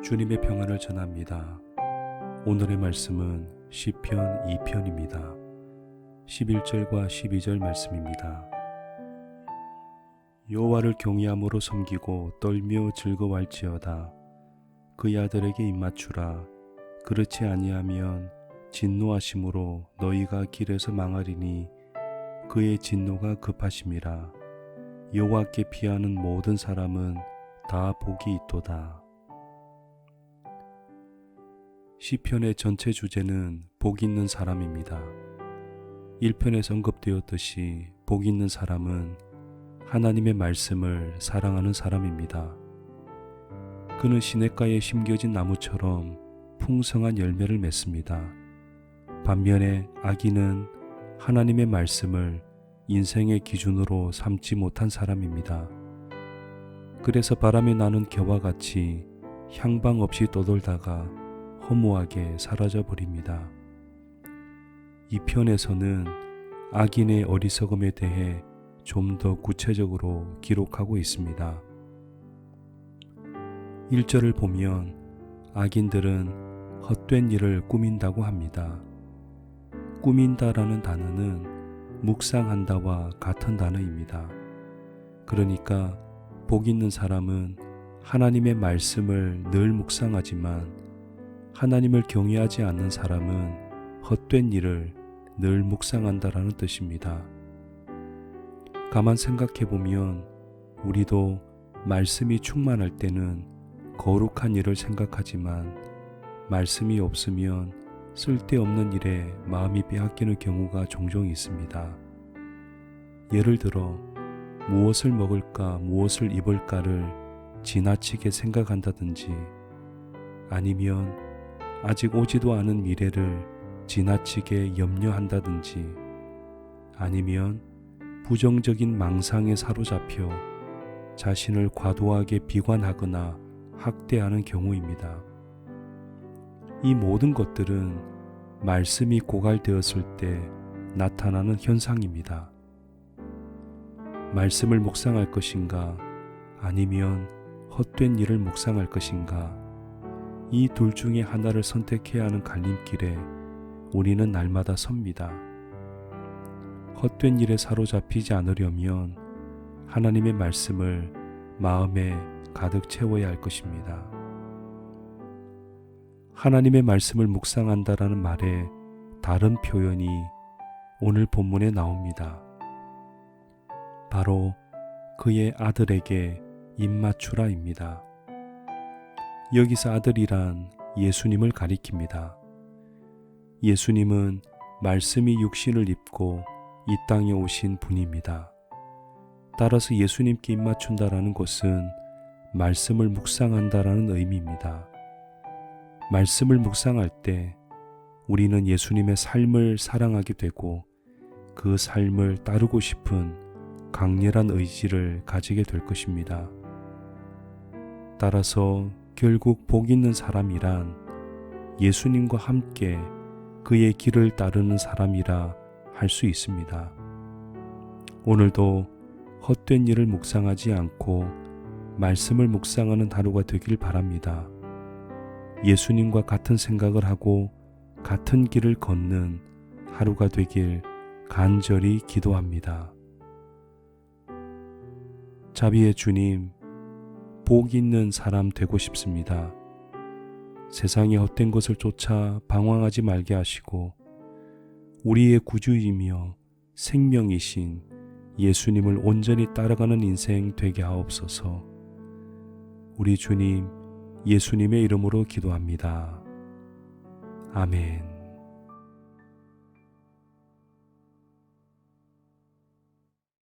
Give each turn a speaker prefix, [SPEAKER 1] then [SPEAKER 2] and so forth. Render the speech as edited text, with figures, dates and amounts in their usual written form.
[SPEAKER 1] 주님의 평안을 전합니다. 오늘의 말씀은 시편 2편입니다. 11절과 12절 말씀입니다. 여호와를 경외함으로 섬기고 떨며 즐거워할지어다. 그의 아들에게 입맞추라. 그렇지 아니하면 진노하심으로 너희가 길에서 망하리니 그의 진노가 급하심이라. 여호와께 피하는 모든 사람은 다 복이 있도다. 시편의 전체 주제는 복 있는 사람입니다. 1편에서 언급되었듯이 복 있는 사람은 하나님의 말씀을 사랑하는 사람입니다. 그는 시냇가에 심겨진 나무처럼 풍성한 열매를 맺습니다. 반면에 악인은 하나님의 말씀을 인생의 기준으로 삼지 못한 사람입니다. 그래서 바람이 나는 겨와 같이 향방 없이 떠돌다가 허무하게 사라져 버립니다. 이 편에서는 악인의 어리석음에 대해 좀 더 구체적으로 기록하고 있습니다. 1절을 보면 악인들은 헛된 일을 꾸민다고 합니다. 꾸민다라는 단어는 묵상한다와 같은 단어입니다. 그러니까 복 있는 사람은 하나님의 말씀을 늘 묵상하지만 하나님을 경외하지 않는 사람은 헛된 일을 늘 묵상한다라는 뜻입니다. 가만 생각해보면 우리도 말씀이 충만할 때는 거룩한 일을 생각하지만 말씀이 없으면 쓸데없는 일에 마음이 빼앗기는 경우가 종종 있습니다. 예를 들어 무엇을 먹을까 무엇을 입을까를 지나치게 생각한다든지 아니면 아직 오지도 않은 미래를 지나치게 염려한다든지 아니면 부정적인 망상에 사로잡혀 자신을 과도하게 비관하거나 학대하는 경우입니다. 이 모든 것들은 말씀이 고갈되었을 때 나타나는 현상입니다. 말씀을 묵상할 것인가 아니면 헛된 일을 묵상할 것인가 이 둘 중에 하나를 선택해야 하는 갈림길에 우리는 날마다 섭니다. 헛된 일에 사로잡히지 않으려면 하나님의 말씀을 마음에 가득 채워야 할 것입니다. 하나님의 말씀을 묵상한다라는 말의 다른 표현이 오늘 본문에 나옵니다. 바로 그의 아들에게 입맞추라입니다. 여기서 아들이란 예수님을 가리킵니다. 예수님은 말씀이 육신을 입고 이 땅에 오신 분입니다. 따라서 예수님께 입맞춘다라는 것은 말씀을 묵상한다라는 의미입니다. 말씀을 묵상할 때 우리는 예수님의 삶을 사랑하게 되고 그 삶을 따르고 싶은 강렬한 의지를 가지게 될 것입니다. 따라서 결국 복 있는 사람이란 예수님과 함께 그의 길을 따르는 사람이라 할 수 있습니다. 오늘도 헛된 일을 묵상하지 않고 말씀을 묵상하는 하루가 되길 바랍니다. 예수님과 같은 생각을 하고 같은 길을 걷는 하루가 되길 간절히 기도합니다. 자비의 주님, 복 있는 사람 되고 싶습니다. 세상의 헛된 것을 쫓아 방황하지 말게 하시고 우리의 구주이며 생명이신 예수님을 온전히 따라가는 인생 되게 하옵소서. 우리 주님 예수님의 이름으로 기도합니다. 아멘.